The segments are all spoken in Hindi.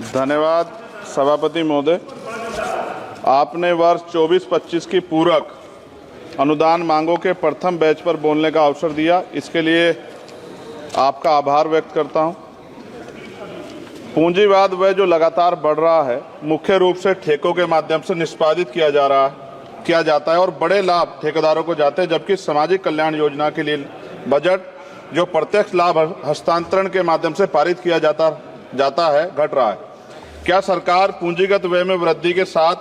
धन्यवाद सभापति महोदय। आपने वर्ष 24-25 की पूरक अनुदान मांगों के प्रथम बैच पर बोलने का अवसर दिया, इसके लिए आपका आभार व्यक्त करता हूं। पूंजीवाद वह जो लगातार बढ़ रहा है, मुख्य रूप से ठेकों के माध्यम से निष्पादित किया जाता है और बड़े लाभ ठेकेदारों को जाते हैं, जबकि सामाजिक कल्याण योजना के लिए बजट जो प्रत्यक्ष लाभ हस्तांतरण के माध्यम से पारित किया जाता है घट रहा है। क्या सरकार पूंजीगत व्यय में वृद्धि के साथ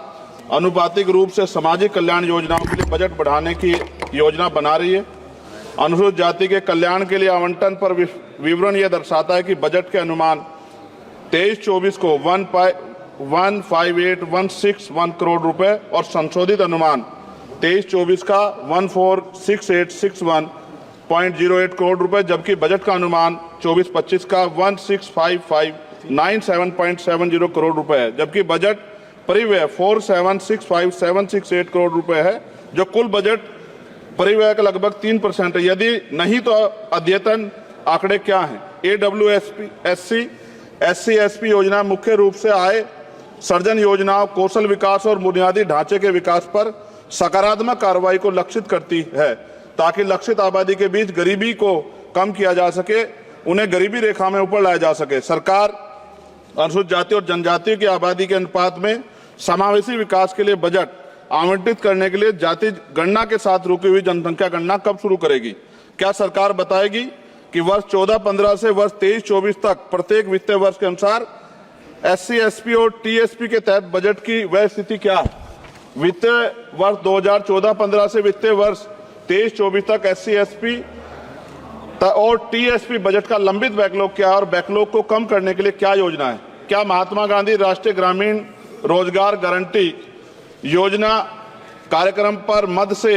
अनुपातिक रूप से सामाजिक कल्याण योजनाओं के लिए बजट बढ़ाने की योजना बना रही है? अनुसूचित जाति के कल्याण के लिए आवंटन पर विवरण यह दर्शाता है कि बजट के अनुमान 23-24 को 158,161 करोड़ रुपए और संशोधित अनुमान 23-24 का 146861.08 करोड़ रुपए, जबकि बजट का अनुमान 24-25 का 165597.70 करोड़ रुपए है, जबकि बजट परिव्यय 4765,768 करोड़ रुपए है, जो कुल बजट परिव्यय का लगभग 3% है। यदि नहीं तो अद्यतन आंकड़े क्या हैं? SC/SC योजना मुख्य रूप से आय सर्जन योजनाओं, कौशल विकास और बुनियादी ढांचे के विकास पर सकारात्मक कार्रवाई को लक्षित करती है, ताकि लक्षित आबादी के बीच गरीबी को कम किया जा सके, उन्हें गरीबी रेखा में ऊपर लाया जा सके। सरकार अनुसूचित जाति और जनजाति की आबादी के अनुपात में समावेशी विकास के लिए बजट आवंटित करने के लिए जाति गणना के साथ रुकी हुई जनसंख्या गणना कब शुरू करेगी? क्या सरकार बताएगी कि वर्ष 14-15 से वर्ष 23-24 तक प्रत्येक वित्तीय वर्ष के अनुसार SC/SC और TSP के तहत बजट की वह स्थिति क्या है? वित्तीय वर्ष 2014-15 से वित्तीय वर्ष 23-24 तक SC/SC और TSP बजट का लंबित बैकलॉग क्या है और बैकलॉग को कम करने के लिए क्या योजना है? क्या महात्मा गांधी राष्ट्रीय ग्रामीण रोजगार गारंटी योजना कार्यक्रम पर मद से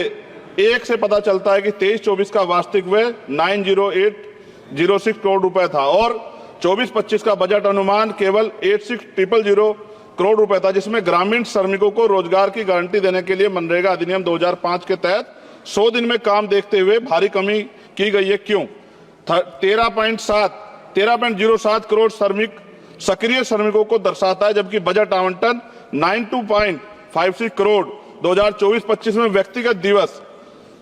1 से पता चलता है कि 23-24 का वास्तविक व्यय 90806 करोड़ रुपए था और 24-25 का बजट अनुमान केवल 86,000 करोड़ रुपए था, जिसमें ग्रामीण श्रमिकों को रोजगार की गारंटी देने के लिए मनरेगा अधिनियम 2005 के तहत 100 दिन में काम देखते हुए भारी कमी की गई है। क्यों? 13.07 करोड़ सक्रिय श्रमिकों को दर्शाता है, जबकि बजट आवंटन 92.56 करोड़ 2024-25 में व्यक्तिगत दिवस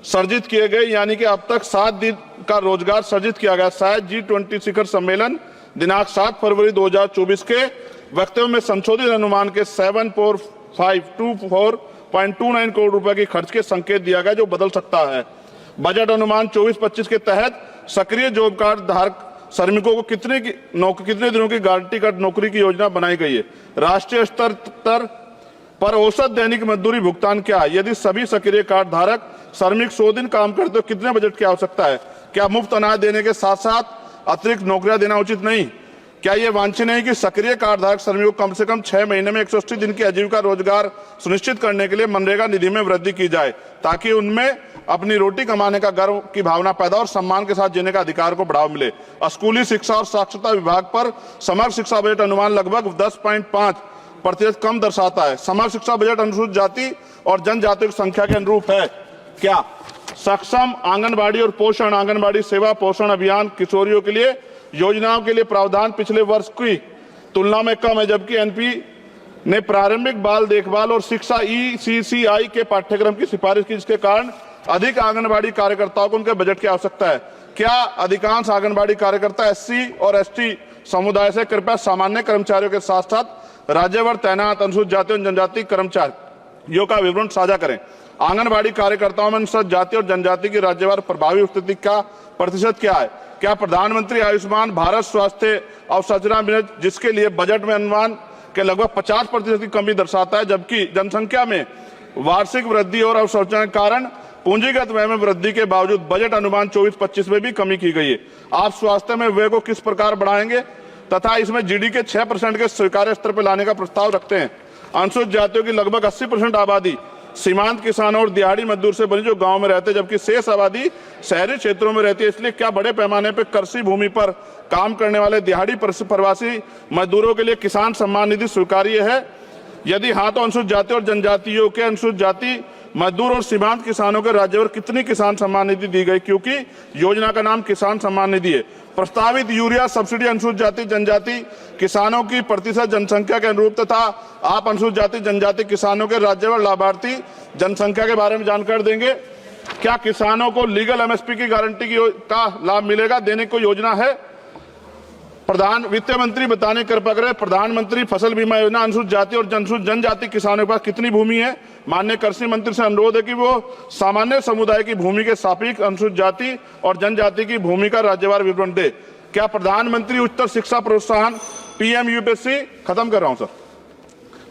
सर्जित किए गए, यानी कि अब तक 7 दिन का रोजगार सर्जित किया गया। शायद G20 शिखर सम्मेलन दिनांक 7 फरवरी 2024 के वक्तव्य में संशोधित अनुमान के 74524.29 करोड़ रुपए की खर्च के संकेत दिया गया, जो बदल सकता है। बजट अनुमान 24-25 के तहत सक्रिय जॉब कार्ड धारक श्रमिकों को कितने दिनों की गारंटी कार्ड नौकरी की योजना बनाई गई है? राष्ट्रीय स्तर पर औसत दैनिक मजदूरी भुगतान क्या है? यदि सभी सक्रिय कार्ड धारक श्रमिक 100 दिन काम करते तो कितने बजट की आवश्यकता है? क्या मुफ्त अनाज देने के साथ साथ अतिरिक्त नौकरियां देना उचित नहीं? क्या यह वांछनीय नहीं कि सक्रिय कार्ड धारक श्रमिकों को कम से कम 6 महीने में 180 दिन की आजीविका रोजगार सुनिश्चित करने के लिए मनरेगा निधि में वृद्धि की जाए, ताकि उनमें अपनी रोटी कमाने का गर्व की भावना पैदा और सम्मान के साथ जीने का अधिकार को बढ़ावा मिले? स्कूली शिक्षा और साक्षरता विभाग पर समग्र शिक्षा बजट अनुमान लगभग 10.5% कम दर्शाता है। समग्र शिक्षा बजट अनुसूचित जाति और जनजाति की संख्या के अनुरूप है क्या? सक्षम आंगनबाड़ी और पोषण आंगनबाड़ी सेवा पोषण अभियान किशोरियों के लिए योजनाओं के लिए प्रावधान पिछले वर्ष की तुलना में कम है, जबकि NP ने प्रारंभिक बाल देखभाल और शिक्षा ECCI के पाठ्यक्रम की सिफारिश की, जिसके कारण अधिक आंगनबाड़ी कार्यकर्ताओं को उनके बजट की आवश्यकता है। क्या अधिकांश आंगनबाड़ी कार्यकर्ता SC और ST समुदाय से? कृपया सामान्य कर्मचारियों के साथ साथ राज्यभर तैनात अनुसूचित जाति और जनजाति कर्मचारियों का विवरण साझा करें। आंगनबाड़ी कार्यकर्ताओं में अनुसूचित जाति और जनजाति की राज्यभर प्रभावी उपस्थिति का प्रतिशत क्या है? क्या प्रधानमंत्री आयुष्मान भारत स्वास्थ्य अवसंरचना मिशन, जिसके लिए बजट में अनुमान के लगभग 50% की कमी दर्शाता है, जबकि जनसंख्या में वार्षिक वृद्धि और अवसंरचना के कारण पूंजीगत व्यय में वृद्धि के बावजूद बजट अनुमान 24-25 में भी कमी की गई है? आप स्वास्थ्य में व्यय को किस प्रकार बढ़ाएंगे तथा इसमें GDP के 6% के स्वीकार्य स्तर पर लाने का प्रस्ताव रखते हैं? अनुसूचित जातियों की लगभग 80% आबादी सीमांत किसानों और दिहाड़ी मजदूर से बनी जो गांव में रहते हैं, जबकि शेष आबादी शहरी क्षेत्रों में रहती है। इसलिए क्या बड़े पैमाने पर कृषि भूमि पर काम करने वाले दिहाड़ी प्रवासी मजदूरों के लिए किसान सम्मान निधि स्वीकार्य है? यदि हाँ, तो अनुसूचित जाति और जनजातियों के अनुसूचित जाति मजदूर और सीमांत किसानों के राज्यभर कितनी किसान सम्मान निधि दी गई? क्योंकि योजना का नाम किसान सम्मान निधि है। प्रस्तावित यूरिया सब्सिडी अनुसूचित जाति जनजाति किसानों की प्रतिशत जनसंख्या के अनुरूप तथा आप अनुसूचित जाति जनजाति किसानों के राज्यवार लाभार्थी जनसंख्या के बारे में जानकारी देंगे। क्या किसानों को लीगल एमएसपी की गारंटी का लाभ मिलेगा, देने को योजना है? प्रधान वित्त मंत्री बताने कृपा करें, प्रधानमंत्री फसल बीमा योजना अनुसूचित जाति और जनजाति किसानों के पास कितनी भूमि है? माननीय कृषि मंत्री से अनुरोध है कि वो सामान्य समुदाय की भूमि के सापेक्ष अनुसूचित जाति और जनजाति की भूमि का राज्यवार विवरण दे। क्या प्रधानमंत्री उच्चतर शिक्षा प्रोत्साहन पीएम यूपीएससी खत्म कर रहा हूं सर,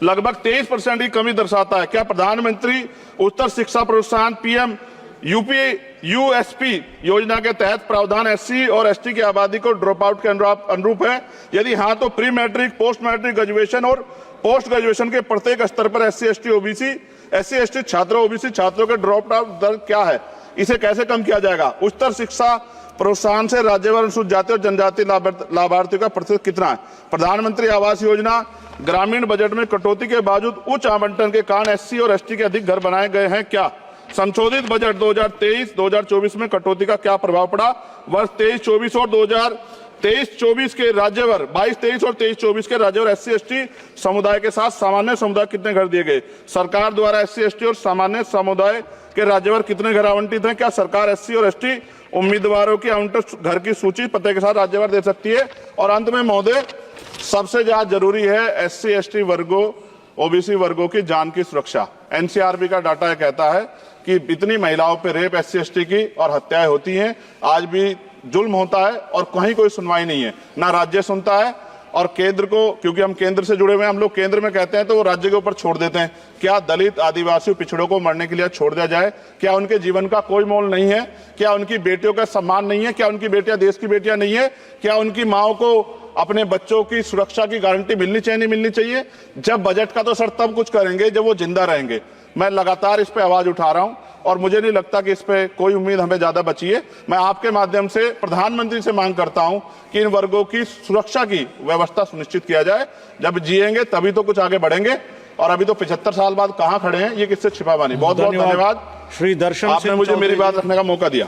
लगभग 23% की कमी दर्शाता है। क्या प्रधानमंत्री उच्चतर शिक्षा प्रोत्साहन पीएम यूएसपी योजना के तहत प्रावधान एससी और एसटी की आबादी को ड्रॉप आउट के अनुरूप है? यदि हाँ तो pre matric, post matric, graduation और पोस्ट ग्रेजुएशन के प्रत्येक स्तर पर एससी एसटी छात्रों, ओबीसी छात्रों के ड्रॉप आउट दर क्या है? इसे कैसे कम किया जाएगा? उच्चतर शिक्षा प्रोत्साहन से राज्यवार अनुसूचित जाति और जनजाति लाभार्थियों का प्रतिशत कितना है? प्रधानमंत्री आवास योजना ग्रामीण बजट में कटौती के बावजूद उच्च आवंटन के कारण एससी और एसटी के अधिक घर बनाए गए हैं क्या? संशोधित बजट 2023-2024 में कटौती का क्या प्रभाव पड़ा? वर्ष 23-24 और 2023-24 के राज्यवार 22-23 और 23-24 के राज्यवार एससी एसटी समुदाय के साथ सामान्य समुदाय कितने घर दिए गए? सरकार द्वारा एससी एसटी और सामान्य समुदाय के राज्यवार कितने घर आवंटित हैं? क्या सरकार एससी और एसटी उम्मीदवारों की आवंटित घर की सूची पते के साथ राज्यवार दे सकती है? और अंत में महोदय, सबसे ज्यादा जरूरी है एससी एसटी वर्गों, ओबीसी वर्गों की जान की सुरक्षा। एनसीआरबी का डाटा कहता है कि इतनी महिलाओं पे रेप, एससी एसटी की और हत्याएं होती हैं, आज भी जुल्म होता है और कहीं कोई सुनवाई नहीं है, ना राज्य सुनता है। और केंद्र को, क्योंकि हम केंद्र से जुड़े हुए हैं, हम लोग केंद्र में कहते हैं तो वो राज्य के ऊपर छोड़ देते हैं। क्या दलित, आदिवासी, पिछड़ों को मरने के लिए छोड़ दिया जाए? क्या उनके जीवन का कोई मोल नहीं है? क्या उनकी बेटियों का सम्मान नहीं है? क्या उनकी बेटियां देश की बेटियां नहीं है? क्या उनकी माओ को अपने बच्चों की सुरक्षा की गारंटी मिलनी चाहिए, नहीं मिलनी चाहिए? जब बजट का तो सर तब कुछ करेंगे जब वो जिंदा रहेंगे। मैं लगातार इस पे आवाज उठा रहा हूं और मुझे नहीं लगता कि इस पे कोई उम्मीद हमें ज्यादा बची है। मैं आपके माध्यम से प्रधानमंत्री से मांग करता हूं कि इन वर्गों की सुरक्षा की व्यवस्था सुनिश्चित किया जाए। जब जिएंगे तभी तो कुछ आगे बढ़ेंगे, और अभी तो 75 साल बाद कहां खड़े हैं, ये किससे छिपा नहीं। बहुत बहुत धन्यवाद श्री दर्शन, आपने मुझे मेरी बात रखने का मौका दिया।